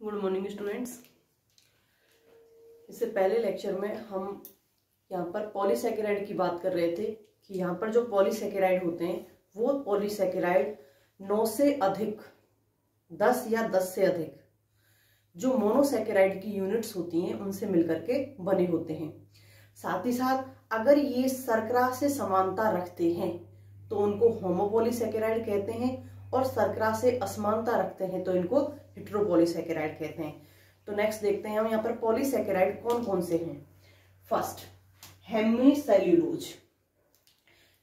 Good morning students. इससे पहले lecture में हम यहाँ पर पॉलीसैकेराइड की बात कर रहे थे कि यहाँ पर जो पॉलीसैकेराइड होते हैं वो पॉलीसैकेराइड 9 से अधिक 10 या 10 से अधिक जो मोनोसैकेराइड की यूनिट्स होती हैं उनसे मिलकर के बने होते हैं। साथ ही साथ अगर ये शर्करा से समानता रखते हैं तो उनको होमोपॉलीसैकेराइड कहते हैं और शर्करा से असमानता रखते हैं तो इनको हेटेरोपॉलीसैकेराइड कहते हैं। तो नेक्स्ट देखते हैं हम यहाँ पर पॉलीसैकेराइड कौन कौन से हैं। First hemicellulose.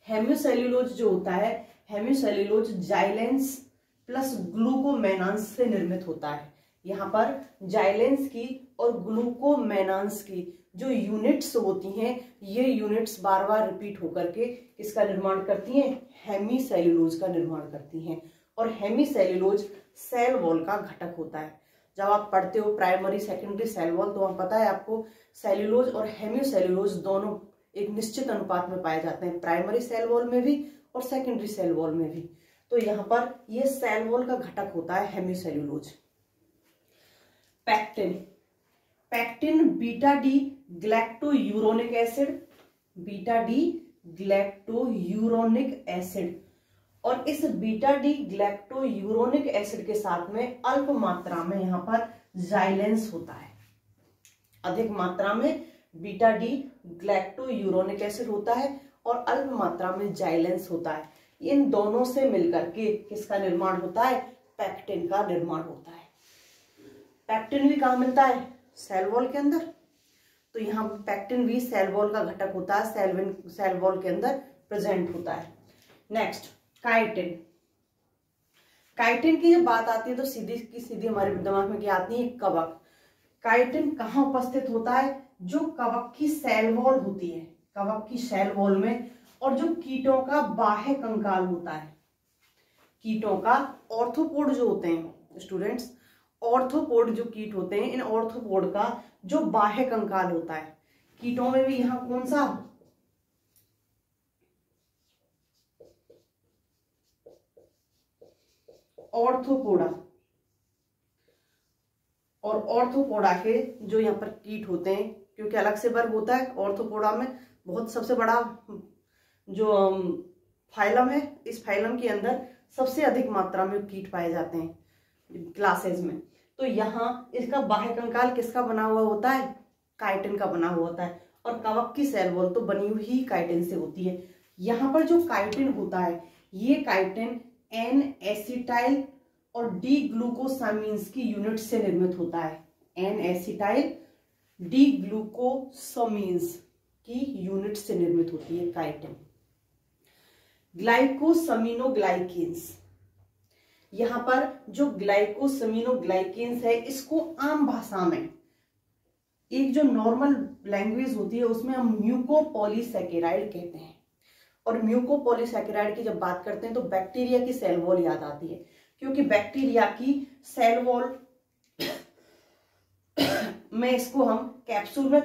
हेमीसेल्यूलोज जो होता है, हेमीसेल्यूलोज जाइलेंस प्लस ग्लूकोमेनांस से निर्मित होता है। यहाँ पर जाइलेंस की और ग्लूकोमेनांस की जो यूनिट्स होती हैं ये यूनिट्स बार बार रिपीट होकर के किसका निर्माण करती हैं, हेमीसेल्यूलोज का निर्माण करती हैं। और हेमीसेल्यूलोज सेल वॉल का घटक होता है। जब आप पढ़ते हो प्राइमरी सेकेंडरी सेल वॉल तो वहां पता है आपको सेल्यूलोज और हेमीसेल्यूलोज दोनों एक निश्चित अनुपात में पाए जाते हैं, प्राइमरी सेल वॉल में भी और सेकेंडरी सेल वॉल में भी। तो यहाँ पर ये सेल वॉल का घटक होता है hemicellulose. Pectin. Pectin beta D galacturonic acid, beta D galacturonic acid, और इस बीटा डी ग्लैक्टोयूरोनिक एसिड के साथ में अल्प मात्रा में यहाँ पर जाइलेंस होता है। अधिक मात्रा में बीटा डी ग्लैक्टोयूरोनिक एसिड होता है और अल्प मात्रा में जाइलेंस होता है। इन दोनों से मिलकर के किसका निर्माण होता है, पैक्टिन का निर्माण होता है। पैक्टिन भी कहाँ मिलता है, सेल वॉल के अंदर। तो यहाँ पैक्टिन भी सेल वॉल का घटक होता है, सेल वॉल के अंदर प्रेजेंट होता है। Next chitin. काइटिन की जब बात आती है तो सीधी की सीधी हमारे दिमाग में क्या आती है, कवक। काइटिन कहाँ उपस्थित होता है, जो कवक की सेल वॉल होती है, कवक की सेल वॉल में, और जो कीटों का बाह्य कंकाल होता है। कीटों का ऑर्थोपोड जो होते हैं स्टूडेंट्स, ऑर्थोपोड जो कीट होते हैं, इन ऑर्थोपोड का जो बाह्य कंकाल होता है कीटों में भी यहाँ कौन सा, ऑर्थोपोडा। और ऑर्थोपोडा के जो यहाँ पर कीट होते हैं, क्योंकि अलग से वर्ग होता है ऑर्थोपोडा में, बहुत सबसे बड़ा जो फाइलम है, इस फाइलम के अंदर सबसे अधिक मात्रा में कीट पाए जाते हैं क्लासेस में। तो यहाँ इसका बाह्य कंकाल किसका बना हुआ होता है, काइटिन का बना हुआ होता है। और कवक की सेल वॉल तो बनी हुई ही काइटिन से होती है। यहाँ पर जो काइटिन होता है ये काइटिन एन एसिटाइल और डी ग्लूकोसामीन्स की यूनिट से निर्मित होता है। एन एसिटाइल डी ग्लूकोसामीन्स की यूनिट से निर्मित होती है काइटिन। ग्लाइकोसमिनोग्लाइकेन्स। यहाँ पर जो ग्लाइकोसमिनोग्लाइकेन्स है इसको आम भाषा में, एक जो नॉर्मल लैंग्वेज होती है उसमें हम म्यूकोपॉलीसैकेराइड कहते हैं। और म्यूकोपॉलीसैकेराइड की जब बात करते हैं तो बैक्टीरिया की सेल वॉल याद आती है, क्योंकि बैक्टीरिया की सेल वॉल में इसको हम कैप्सूल में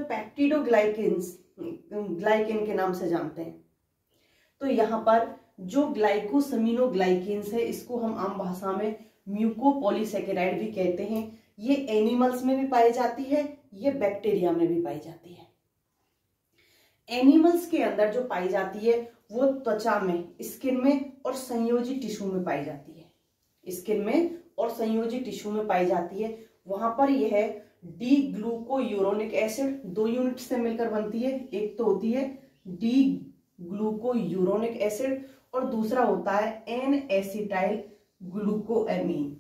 ग्लाइकेन के नाम से जानते हैं। तो यहाँ पर जो ग्लाइकोसमिनोग्लाइकेन्स है इसको हम आम भाषा में म्यूकोपॉलीसैकेराइड भी कहते हैं। ये एनिमल्स में भी पाई जाती है, ये बैक्टीरिया में भी पाई जाती है। एनिमल्स के अंदर जो पाई जाती है वो त्वचा में, स्किन में और संयोजी टिश्यू में पाई जाती है। स्किन में और संयोजी टिश्यू में पाई जाती है। वहां पर यह है डी ग्लूकोयूरोनिक एसिड, दो यूनिट से मिलकर बनती है। एक तो होती है डी ग्लूकोयूरोनिक एसिड और दूसरा होता है एन एसिटाइल ग्लूकोएमीन,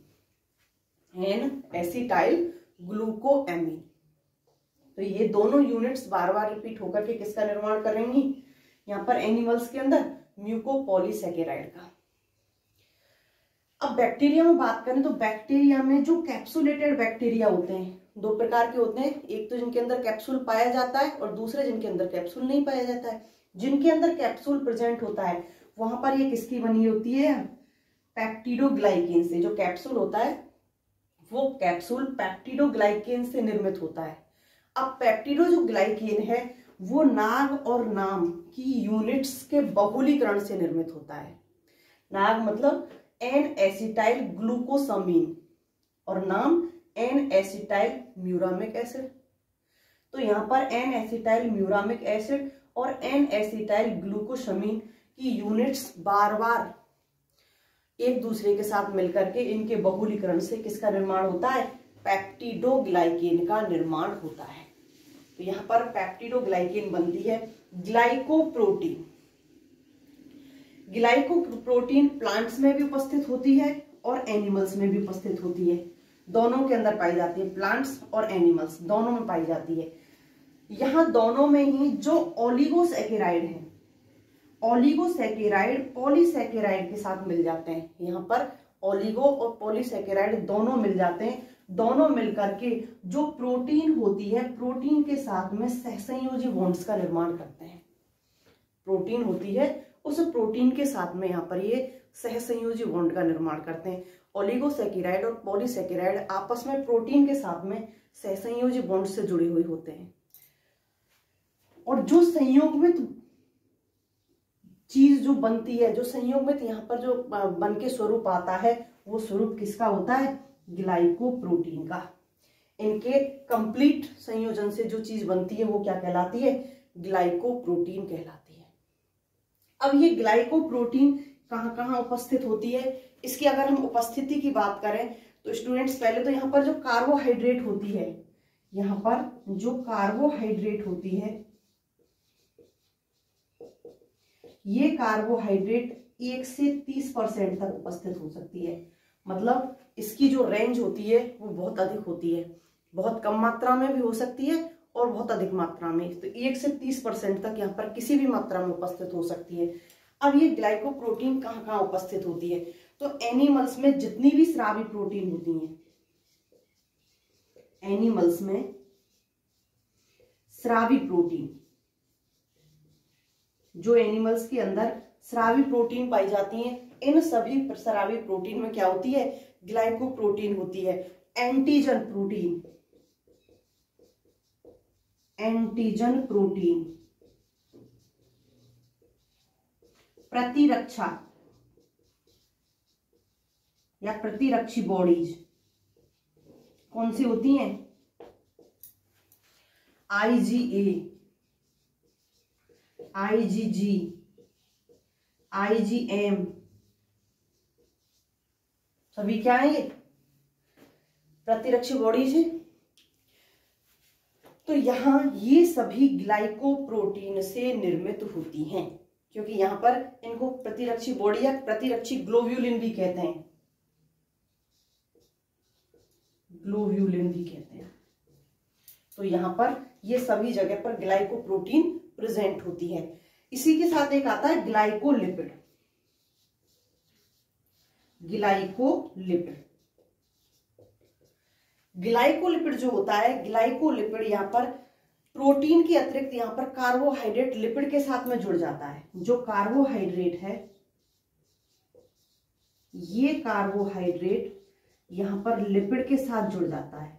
एन एसिटाइल ग्लूकोएमीन। तो ये दोनों यूनिट्स बार बार रिपीट होकर के किसका निर्माण करेंगी, यहाँ पर एनिमल्स के अंदर म्यूकोपॉलीसैकेराइड का। अब बैक्टीरिया में बात करें तो बैक्टीरिया में जो कैप्सुलेटेड बैक्टीरिया होते हैं, दो प्रकार के होते हैं, एक तो जिनके अंदर कैप्सूल पाया जाता है और दूसरे जिनके अंदर कैप्सूल नहीं पाया जाता है। जिनके अंदर कैप्सूल प्रेजेंट होता है वहां पर ये किसकी बनी होती है, पेप्टिडोग्लाइकेन से। जो कैप्सूल होता है वो कैप्सूल पेप्टिडोग्लाइकेन से निर्मित होता है। अब पेप्टिडो जो ग्लाइकेन है वो नाग और नाम की यूनिट्स के बहुलीकरण से निर्मित होता है। नाग मतलब एन एसिटाइल ग्लूकोसामीन और नाम एन एसिटाइल म्यूरामिक एसिड। तो यहाँ पर एन एसिटाइल म्यूरामिक एसिड और एन एसिटाइल ग्लूकोसामीन की यूनिट्स बार बार एक दूसरे के साथ मिलकर के इनके बहुलीकरण से किसका निर्माण होता है, पेप्टिडोग्लाइकेन का निर्माण होता है। तो यहाँ पर पेप्टिडोग्लाइकेन बनती है। ग्लाइकोप्रोटीन, ग्लाइकोप्रोटीन प्लांट्स में भी उपस्थित होती है और एनिमल्स में भी उपस्थित होती है, दोनों के अंदर पाई जाती है, प्लांट्स और एनिमल्स दोनों में पाई जाती है। यहाँ दोनों में ही जो ओलिगोसैकेराइड है, ओलिगोसैकेराइड पॉलीसैकेराइड के साथ मिल जाते हैं। यहाँ पर ओलिगो और पॉलीसैकेराइड दोनों मिल जाते हैं, दोनों मिलकर के जो प्रोटीन होती है, प्रोटीन के साथ में सहसंयोजी बॉन्ड्स का निर्माण करते हैं। प्रोटीन होती है, उस प्रोटीन के साथ में यहाँ पर ये सहसंयोजी बॉन्ड का निर्माण करते हैं। ओलिगोसैकेराइड और पॉलीसैकेराइड आपस में प्रोटीन के साथ में सहसंयोजी बॉन्ड से जुड़े हुए होते हैं। और जो संयुग्मित चीज जो बनती है, जो संयुग्मित यहाँ पर जो बन के स्वरूप आता है, वो स्वरूप किसका होता है, ग्लाइकोप्रोटीन का। इनके कंप्लीट संयोजन से जो चीज बनती है वो क्या कहलाती है, ग्लाइकोप्रोटीन कहलाती है। अब ये ग्लाइकोप्रोटीन कहाँ कहाँ उपस्थित होती है, इसकी अगर हम उपस्थिति की बात करें तो स्टूडेंट्स पहले तो यहाँ पर जो कार्बोहाइड्रेट होती है, यहाँ पर जो कार्बोहाइड्रेट होती है, ये कार्बोहाइड्रेट 1 से 30% तक उपस्थित हो सकती है। मतलब इसकी जो रेंज होती है वो बहुत अधिक होती है, बहुत कम मात्रा में भी हो सकती है और बहुत अधिक मात्रा में। तो 1 से 30% तक यहाँ पर किसी भी मात्रा में उपस्थित हो सकती है। अब ये ग्लाइकोप्रोटीन कहाँ कहाँ उपस्थित होती है, तो एनिमल्स में जितनी भी स्रावी प्रोटीन होती हैं, एनिमल्स में स्रावी प्रोटीन, जो एनिमल्स के अंदर स्रावी प्रोटीन पाई जाती हैं, इन सभी स्रावी प्रोटीन में क्या होती है, ग्लाइकोप्रोटीन होती है। एंटीजन प्रोटीन, एंटीजन प्रोटीन, प्रतिरक्षा या प्रतिरक्षी बॉडीज कौन सी होती हैं, IgA, IgG, IgM, सभी क्या है, ये प्रतिरक्षी बॉडीज है। तो यहां ये सभी ग्लाइकोप्रोटीन से निर्मित होती हैं, क्योंकि यहां पर इनको प्रतिरक्षी बॉडी या प्रतिरक्षी ग्लोब्यूलिन भी कहते हैं, ग्लोब्यूलिन भी कहते हैं। तो यहां पर ये सभी जगह पर ग्लाइकोप्रोटीन प्रेजेंट होती है। इसी के साथ एक आता है ग्लाइकोलिपिड, ग्लाइकोलिपिड। ग्लाइकोलिपिड जो होता है, ग्लाइकोलिपिड यहाँ पर प्रोटीन के अतिरिक्त यहाँ पर कार्बोहाइड्रेट लिपिड के साथ में जुड़ जाता है। जो कार्बोहाइड्रेट है, ये कार्बोहाइड्रेट यहाँ पर लिपिड के साथ जुड़ जाता है।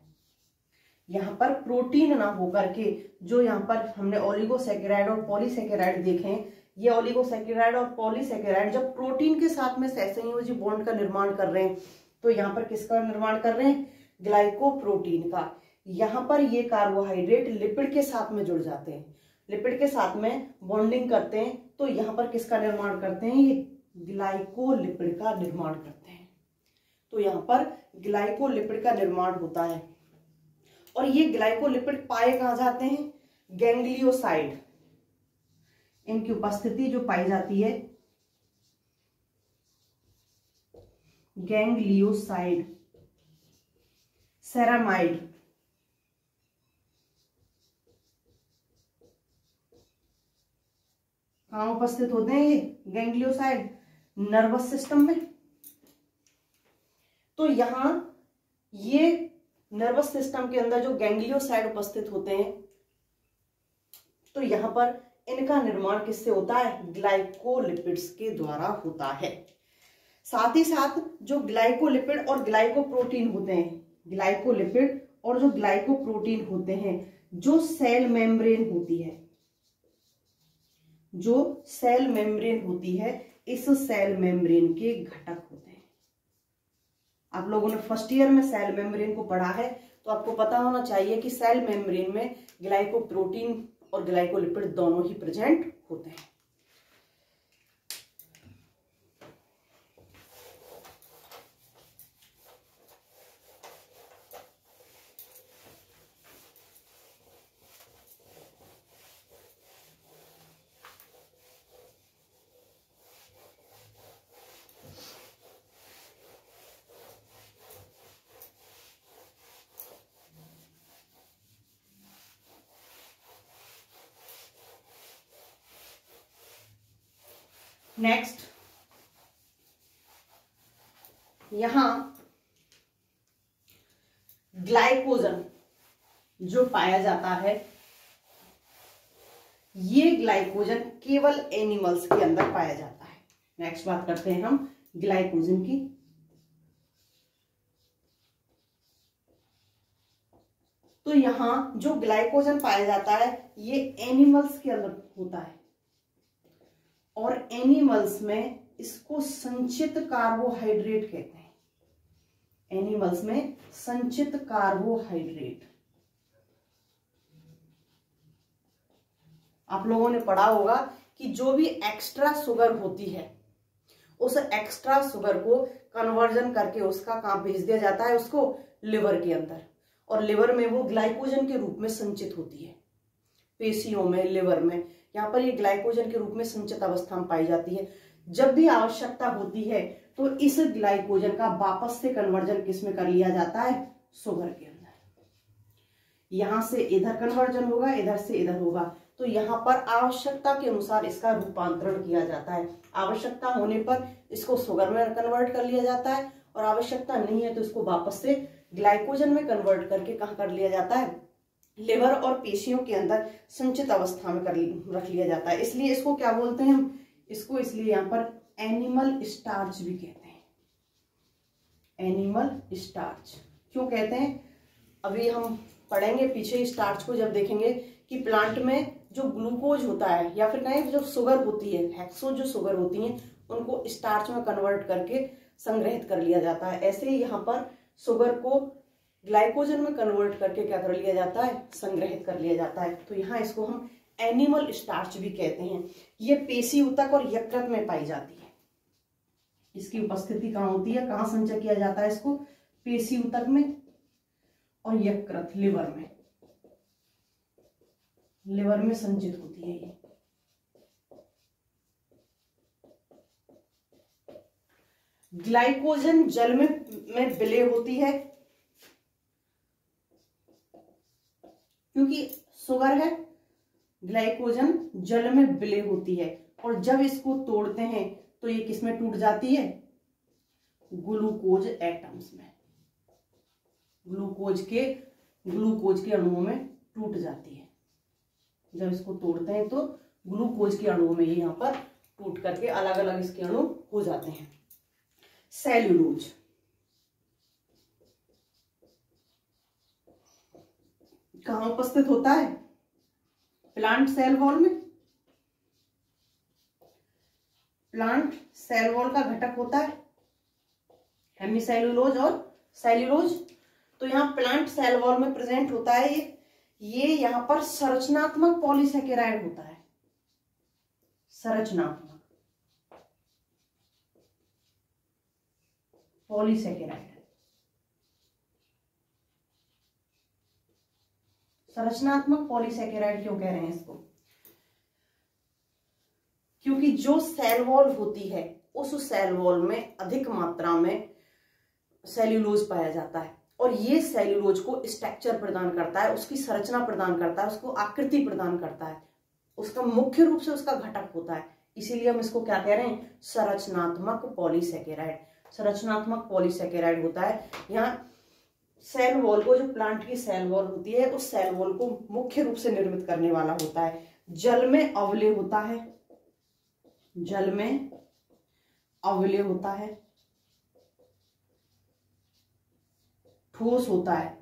यहाँ पर प्रोटीन ना होकर के, जो यहाँ पर हमने ओलिगोसैकेराइड और पॉलीसैकेराइड देखे, ये ओलिगोसैकेराइड और पॉलीसैकेराइड जब प्रोटीन के साथ में सहसंयोजी बॉन्ड का निर्माण कर रहे हैं, तो यहाँ पर किसका निर्माण कर रहे हैं, ग्लाइकोप्रोटीन का। यहाँ पर ये कार्बोहाइड्रेट लिपिड के साथ में जुड़ जाते हैं, लिपिड के साथ में बॉन्डिंग करते हैं, तो यहाँ पर किसका निर्माण करते हैं, ये ग्लाइकोलिपिड का निर्माण करते हैं। तो यहाँ पर ग्लाइकोलिपिड का निर्माण होता है। और ये ग्लाइकोलिपिड पाए कहाँ जाते हैं, गैंग्लियोसाइड, इनकी उपस्थिति जो पाई जाती है गैंग्लियोसाइड, सेरामाइड, कहाँ उपस्थित होते हैं ये गैंग्लियोसाइड, नर्वस सिस्टम में। तो यहां ये नर्वस सिस्टम के अंदर जो गैंग्लियोसाइड उपस्थित होते हैं, तो यहां पर इनका निर्माण किससे होता है, ग्लाइकोलिपिड्स के द्वारा होता है। साथ ही साथ जो ग्लाइकोलिपिड और ग्लाइकोप्रोटीन होते हैं, ग्लाइकोलिपिड और जो ग्लाइकोप्रोटीन होते हैं, जो सेल मेम्ब्रेन होती है, जो सेल मेम्ब्रेन होती है, इस सेल मेम्ब्रेन के घटक होते हैं। आप लोगों ने फर्स्ट ईयर में सेल मेम्ब्रेन को पढ़ा है, तो आपको पता होना चाहिए कि सेल मेम्ब्रेन में ग्लाइकोप्रोटीन और ग्लाइकोलिपिड दोनों ही प्रेजेंट होते हैं। नेक्स्ट, यहां ग्लाइकोजन जो पाया जाता है, ये ग्लाइकोजन केवल एनिमल्स के अंदर पाया जाता है। नेक्स्ट बात करते हैं हम ग्लाइकोजन की। तो यहां जो ग्लाइकोजन पाया जाता है ये एनिमल्स के अंदर होता है, और एनिमल्स में इसको संचित कार्बोहाइड्रेट कहते हैं। एनिमल्स में संचित कार्बोहाइड्रेट, आप लोगों ने पढ़ा होगा कि जो भी एक्स्ट्रा शुगर होती है उस एक्स्ट्रा शुगर को कन्वर्जन करके उसका कहां भेज दिया जाता है, उसको लिवर के अंदर, और लिवर में वो ग्लाइकोजन के रूप में संचित होती है। पेशियों में, लिवर में, यहाँ पर ये ग्लाइकोजन के रूप में संचित अवस्था में पाई जाती है। जब भी आवश्यकता होती है तो इस ग्लाइकोजन का वापस से कन्वर्जन किस में कर लिया जाता है, शुगर के अंदर। यहां से इधर कन्वर्जन होगा, इधर से इधर होगा, तो यहाँ पर आवश्यकता के अनुसार इसका रूपांतरण किया जाता है। आवश्यकता होने पर इसको शुगर में कन्वर्ट कर लिया जाता है, और आवश्यकता नहीं है तो इसको वापस से ग्लाइकोजन में कन्वर्ट करके कहां कर लिया जाता है, लिवर और पेशियों के अंदर संचित अवस्था में रख लिया जाता है। इसलिए इसको क्या बोलते हैं हम, इसको इसलिए यहां पर एनिमल स्टार्च भी कहते हैं। एनिमल स्टार्च क्यों कहते हैं, अभी हम पढ़ेंगे पीछे स्टार्च को जब देखेंगे कि प्लांट में जो ग्लूकोज होता है या फिर कहें जो शुगर होती है, हेक्सो जो शुगर होती है, उनको स्टार्च में कन्वर्ट करके संग्रहित कर लिया जाता है। ऐसे ही यहाँ पर शुगर को ग्लाइकोजन में कन्वर्ट करके क्या कर लिया जाता है, संग्रहित कर लिया जाता है। तो यहाँ इसको हम एनिमल स्टार्च भी कहते हैं। ये पेशी ऊतक और यकृत में पाई जाती है। इसकी उपस्थिति कहाँ होती है, कहाँ संचय किया जाता है इसको, पेशी ऊतक में और यकृत, लिवर में, लिवर में संचित होती है ये। ग्लाइकोजन जल में विलय होती है, क्योंकि शुगर है, ग्लाइकोजन जल में विलय होती है, और जब इसको तोड़ते हैं तो ये किसमें टूट जाती है, ग्लूकोज एटम्स में, ग्लूकोज के अणुओं में टूट जाती है। जब इसको तोड़ते हैं तो ग्लूकोज के अणुओं में ये यहाँ पर टूट करके अलग अलग इसके अणु हो जाते हैं। सेल्यूलोज, कहां उपस्थित होता है, प्लांट सेल वॉल में। प्लांट सेल वॉल का घटक होता है हेमीसेल्यूलोज और सेल्यूलोज। तो यहाँ प्लांट सेल वॉल में प्रेजेंट होता है ये यहाँ पर संरचनात्मक पॉलीसेकेराइड होता है। संरचनात्मक पॉलीसेकेराइड, संरचनात्मक पॉलीसेकेराइड क्यों कह रहे हैं इसको, क्योंकि जो सेल वॉल होती है उस सेल वॉल में अधिक मात्रा में सेल्यूलोज पाया जाता है, और ये सेल्यूलोज को स्ट्रक्चर प्रदान करता है, उसकी संरचना प्रदान करता है, उसको आकृति प्रदान करता है, उसका मुख्य रूप से उसका घटक होता है। इसीलिए हम इसको क्या कह रहे हैं, संरचनात्मक पॉलीसेकेराइड। संरचनात्मक पॉलीसेकेराइड होता है। यहाँ सेल वॉल को, जो प्लांट की सेल वॉल होती है, उस सेल वॉल को मुख्य रूप से निर्मित करने वाला होता है। जल में अवलय होता है, जल में अवलय होता है, ठोस होता है,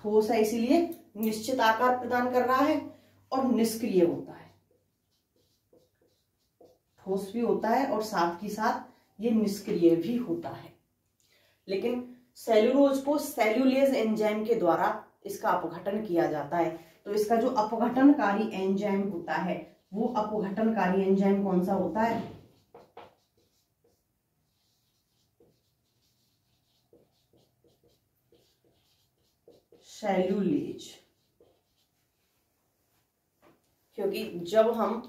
ठोस है इसीलिए निश्चित आकार प्रदान कर रहा है, और निष्क्रिय होता है, ठोस भी होता है और साथ ही साथ ये निष्क्रिय भी होता है। लेकिन सेल्यूलोज को सेल्यूलेज एंजाइम के द्वारा इसका अपघटन किया जाता है। तो इसका जो अपघटनकारी एंजाइम होता है वो अपघटनकारी एंजाइम कौन सा होता है? सेल्यूलेज। क्योंकि जब हम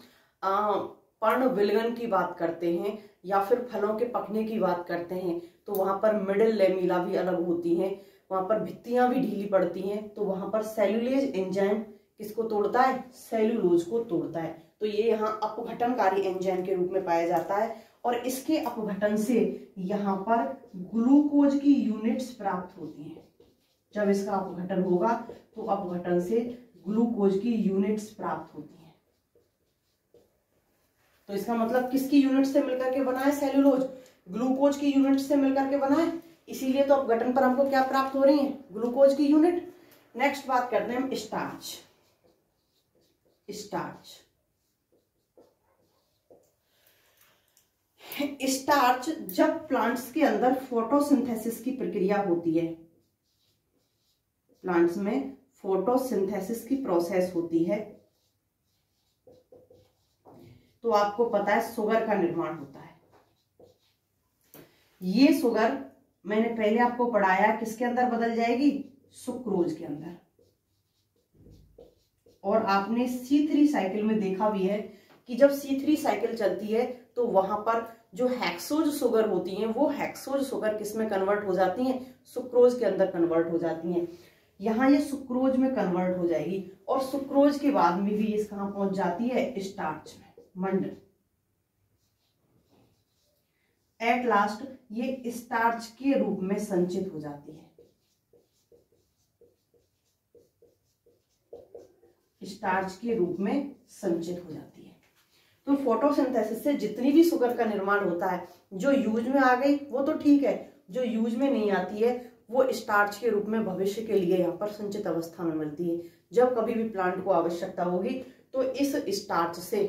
पर्ण विलगन की बात करते हैं या फिर फलों के पकने की बात करते हैं तो वहां पर मिडिल लेमिला भी अलग होती हैं, वहां पर भित्तियां भी ढीली पड़ती हैं, तो वहां पर सेल्यूलेज एंजाइम किसको तोड़ता है? सेल्यूलोज को तोड़ता है। तो ये यहाँ अपघटनकारी एंजाइम के रूप में पाया जाता है और इसके अपघटन से यहाँ पर ग्लूकोज की यूनिट्स प्राप्त होती हैं। जब इसका अपघटन होगा तो अपघटन से ग्लूकोज की यूनिट्स प्राप्त होती हैं। तो इसका मतलब किसकी यूनिट से मिलकर के बना है सेल्यूलोज? ग्लूकोज की यूनिट से मिलकर के बना है, इसीलिए तो अपघटन पर हमको क्या प्राप्त हो रही है? ग्लूकोज की यूनिट। नेक्स्ट बात करते हैं हम स्टार्च। स्टार्च जब प्लांट्स के अंदर फोटोसिंथेसिस की प्रक्रिया होती है, प्लांट्स में फोटोसिंथेसिस की प्रोसेस होती है, तो आपको पता है शुगर का निर्माण होता है। ये शुगर मैंने पहले आपको पढ़ाया किसके अंदर बदल जाएगी? सुक्रोज के अंदर। और आपने C3 साइकिल में देखा भी है कि जब C3 साइकिल चलती है तो वहां पर जो हेक्सोज शुगर होती हैं वो हेक्सोज शुगर किस में कन्वर्ट हो जाती हैं? सुक्रोज के अंदर कन्वर्ट हो जाती हैं। यहाँ ये सुक्रोज में कन्वर्ट हो जाएगी और सुक्रोज के बाद में भी ये कहां पहुंच जाती है? स्टार्च में, मंड। एट लास्ट ये स्टार्च के रूप में संचित हो जाती है। स्टार्च के रूप में संचित हो जाती है। तो फोटोसिंथेसिस से जितनी भी शुगर का निर्माण होता है, जो यूज में आ गई वो तो ठीक है, जो यूज में नहीं आती है वो स्टार्च के रूप में भविष्य के लिए यहाँ पर संचित अवस्था में मिलती है। जब कभी भी प्लांट को आवश्यकता होगी तो इस स्टार्च से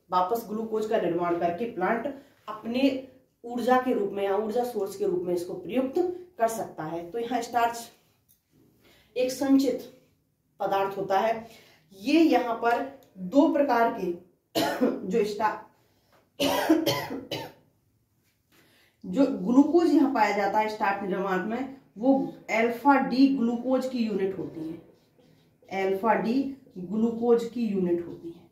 वापस ग्लूकोज का निर्माण करके प्लांट अपने ऊर्जा के रूप में या ऊर्जा सोर्स के रूप में इसको प्रयुक्त कर सकता है। तो यहाँ स्टार्च एक संचित पदार्थ होता है। ये यहाँ पर दो प्रकार के जो ग्लूकोज यहाँ पाया जाता है स्टार्च निर्माण में, वो अल्फा डी ग्लूकोज की यूनिट होती है। अल्फा डी ग्लूकोज की यूनिट होती है,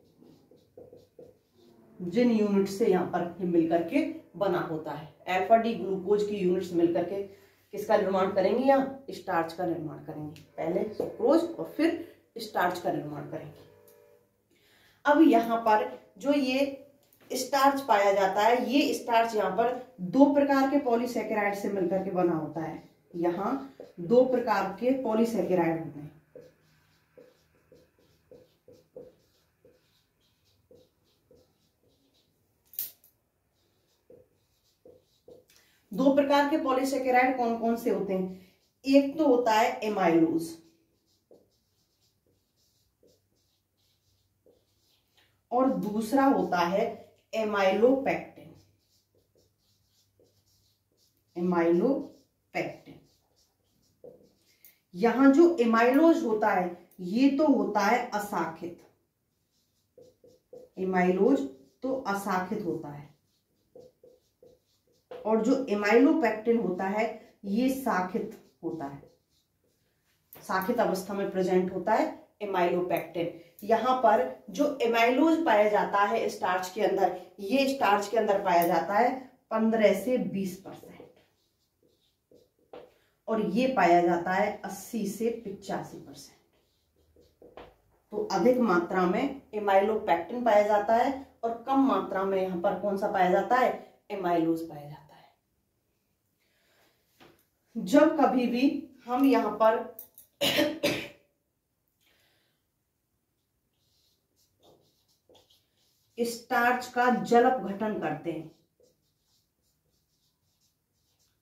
जिन यूनिट से यहाँ पर मिलकर के बना होता है। अल्फा डी ग्लूकोज की यूनिट्स मिलकर के किसका निर्माण करेंगे? यहाँ स्टार्च का निर्माण करेंगे। पहले सुक्रोज और फिर स्टार्च का निर्माण करेंगे। अब यहाँ पर जो ये स्टार्च पाया जाता है, ये स्टार्च यहाँ पर दो प्रकार के पॉलीसेकेराइड से मिलकर के बना होता है। यहाँ दो प्रकार के पॉलीसेकेराइड होते हैं। दो प्रकार के पॉलीसेकेराइड कौन कौन से होते हैं? एक तो होता है एमाइलोज और दूसरा होता है एमाइलोपेक्टिन। एमाइलोपेक्टिन। यहां जो एमाइलोज होता है ये तो होता है अशाखित। एमाइलोज तो अशाखित होता है और जो एमाइलोपेक्टिन होता है ये शाखित होता है। शाखित अवस्था में प्रेजेंट होता है एमाइलोपेक्टिन। यहाँ पर जो एमाइलोज पाया जाता है स्टार्च के अंदर, ये स्टार्च के अंदर पाया जाता है 15 से 20% और ये पाया जाता है 80 से 85%। तो अधिक मात्रा में एमाइलोपेक्टिन पाया जाता है और कम मात्रा में यहाँ पर कौन सा पाया जाता है? एमाइलोज पाया जाता है। जब कभी भी हम यहाँ पर स्टार्च का जल अपघटन करते हैं,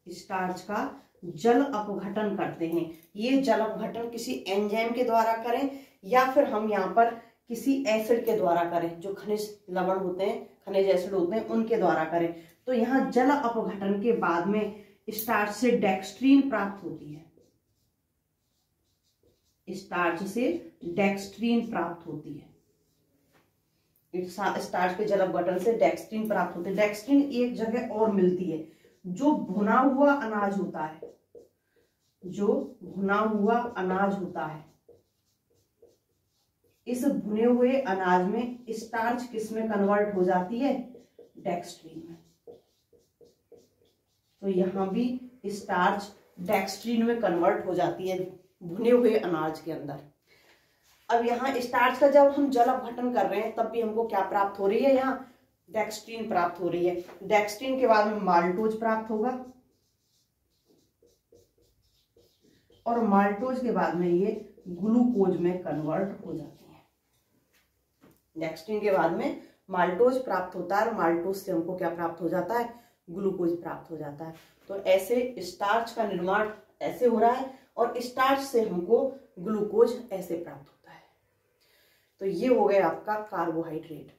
स्टार्च का जल अपघटन करते हैं, ये जल अपघटन किसी एंजाइम के द्वारा करें या फिर हम यहाँ पर किसी एसिड के द्वारा करें, जो खनिज लवण होते हैं, खनिज एसिड होते हैं, उनके द्वारा करें। तो यहाँ जल अपघटन के बाद में स्टार्च से डेक्स्ट्रीन प्राप्त होती है, स्टार्च से डेक्स्ट्रीन प्राप्त होती है। स्टार्च के जल अपघटन से डेक्स्ट्रीन प्राप्त होती है। डेक्स्ट्रीन एक जगह और मिलती है, जो भुना हुआ अनाज होता है, जो भुना हुआ अनाज होता है, इस भुने हुए अनाज में स्टार्च किस में कन्वर्ट हो जाती है, डेक्स्ट्रीन में। तो यहां भी स्टार्च डेक्स्ट्रीन में कन्वर्ट हो जाती है भुने हुए अनाज के अंदर। अब यहाँ स्टार्च का जब हम जल अपघटन कर रहे हैं तब भी हमको क्या प्राप्त हो रही है, यहाँ डेक्स्ट्रीन प्राप्त हो रही है। डेक्स्ट्रीन के बाद में माल्टोज प्राप्त होगा और माल्टोज के बाद में ये ग्लूकोज में कन्वर्ट हो जाती है। डेक्स्ट्रीन के बाद में माल्टोज प्राप्त होता है और माल्टोज से हमको क्या प्राप्त हो जाता है, ग्लूकोज प्राप्त हो जाता है। तो ऐसे स्टार्च का निर्माण ऐसे हो रहा है और स्टार्च से हमको ग्लूकोज ऐसे प्राप्त होता है। तो ये हो गया आपका कार्बोहाइड्रेट।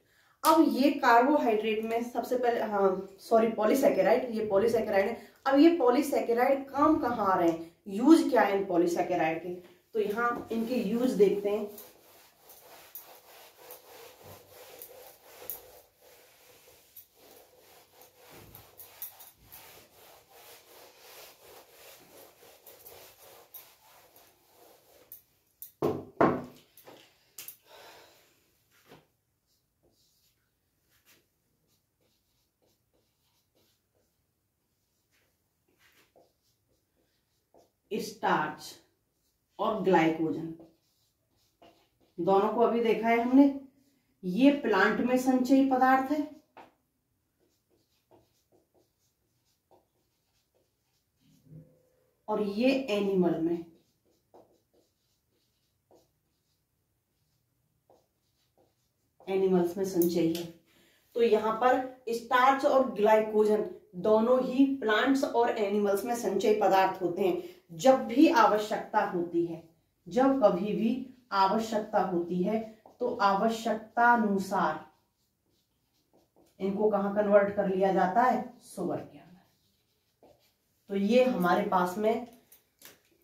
अब ये कार्बोहाइड्रेट में सबसे पहले पॉलीसैकेराइड, ये पॉलीसैकेराइड है। अब ये पॉलीसैकेराइड काम कहाँ आ रहे हैं, यूज क्या है इन पॉलीसैकेराइड के, तो यहाँ इनके यूज देखते हैं। स्टार्च और ग्लाइकोजन दोनों को अभी देखा है हमने। ये प्लांट में संचयी पदार्थ है और ये एनिमल में। एनिमल्स में संचयी है। तो यहां पर स्टार्च और ग्लाइकोजन दोनों ही प्लांट्स और एनिमल्स में संचयी पदार्थ होते हैं। जब भी आवश्यकता होती है, जब कभी भी आवश्यकता होती है तो आवश्यकता अनुसार इनको कहां कन्वर्ट कर लिया जाता है, शुगर के अंदर। तो ये हमारे पास में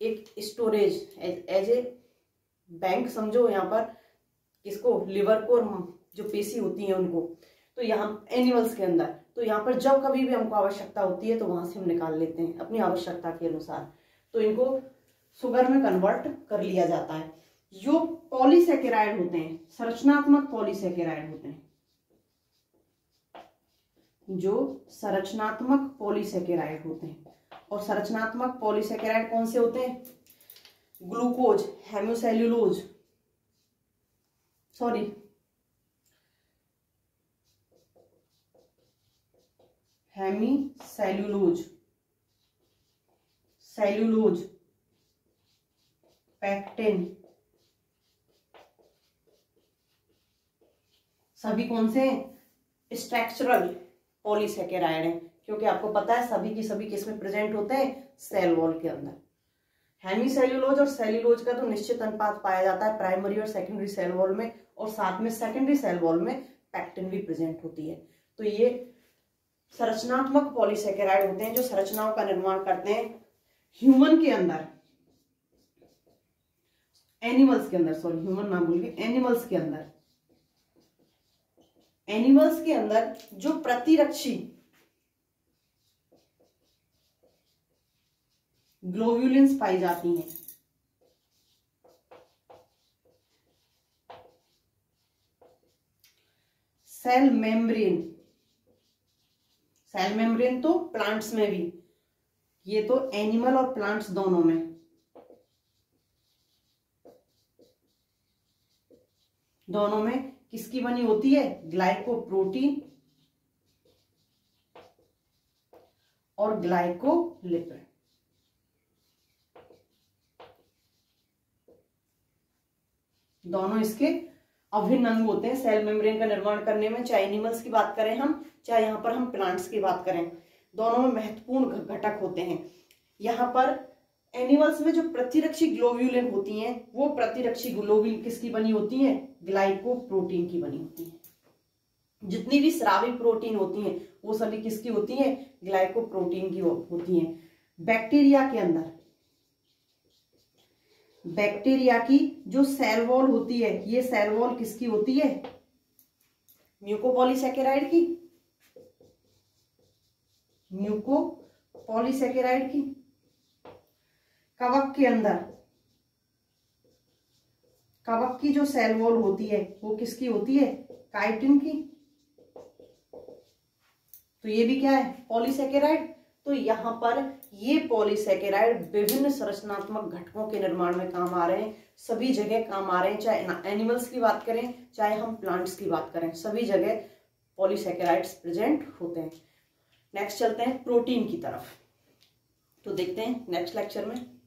एक स्टोरेज एज ए बैंक समझो, यहाँ पर किसको, लिवर को, जो पेशी होती है उनको। तो यहाँ एनिमल्स के अंदर, तो यहाँ पर जब कभी भी हमको आवश्यकता होती है तो वहां से हम निकाल लेते हैं अपनी आवश्यकता के अनुसार। तो इनको शुगर में कन्वर्ट कर लिया जाता है। जो पॉलीसैकेराइड होते हैं, संरचनात्मक पॉलीसैकेराइड होते हैं, जो संरचनात्मक पॉलीसैकेराइड होते हैं, और संरचनात्मक पॉलीसैकेराइड कौन से होते हैं, ग्लूकोज, हेमिसेल्यूलोज, हेमिसेल्यूलोज, सेल्यूलोज, पैक्टिन, सभी कौन से स्ट्रक्चरल पॉलीसैकेराइड हैं, क्योंकि आपको पता है सभी की सभी किसमें प्रेजेंट होते हैं, सेल वॉल के अंदर। हेमिसेल्यूलोज और सेल्यूलोज का तो निश्चित अनुपात पाया जाता है प्राइमरी और सेकेंडरी सेल वॉल में, और साथ में सेकेंडरी सेल वॉल में पैक्टिन भी प्रेजेंट होती है। तो ये संरचनात्मक पॉलीसैकेराइड होते हैं जो संरचनाओं का निर्माण करते हैं ह्यूमन के अंदर, एनिमल्स के अंदर, ह्यूमन ना भूल गए, एनिमल्स के अंदर। एनिमल्स के अंदर जो प्रतिरक्षी ग्लोब्यूलिन्स पाई जाती हैं, सेल मेम्ब्रेन, सेल मेम्ब्रेन तो प्लांट्स में भी, ये तो एनिमल और प्लांट्स दोनों में। दोनों में किसकी बनी होती है, ग्लाइकोप्रोटीन और ग्लाइकोलिपिड। दोनों इसके अभिन्न अंग होते हैं सेल मेम्ब्रेन का निर्माण करने में, चाहे एनिमल्स की बात करें हम, चाहे यहां पर हम प्लांट्स की बात करें, दोनों में महत्वपूर्ण घटक होते हैं। यहाँ पर एनिमल्स में जो प्रतिरक्षी ग्लोब्यूलिन होती हैं, वो प्रतिरक्षी ग्लोब्यूलिन किसकी बनी होती हैं, ग्लाइकोप्रोटीन की बनी होती हैं। जितनी भी स्रावी प्रोटीन होती हैं वो सभी किसकी होती हैं, ग्लाइकोप्रोटीन की होती हैं। बैक्टीरिया के अंदर, बैक्टीरिया की जो सेल वॉल होती है, ये सेल वॉल किसकी होती है? म्यूकोपॉलीसैकेराइड की, म्यूकोपॉलीसैकेराइड की। कवक के अंदर, कवक की जो सेल वॉल होती है वो किसकी होती है? काइटिन की। तो ये भी क्या है? पॉलीसैकेराइड। तो यहाँ पर ये पॉलीसैकेराइड विभिन्न संरचनात्मक घटकों के निर्माण में काम आ रहे हैं, सभी जगह काम आ रहे हैं, चाहे एनिमल्स की बात करें चाहे हम प्लांट्स की बात करें, सभी जगह पॉलीसैकेराइड्स प्रेजेंट होते हैं। नेक्स्ट चलते हैं प्रोटीन की तरफ, तो देखते हैं नेक्स्ट लेक्चर में।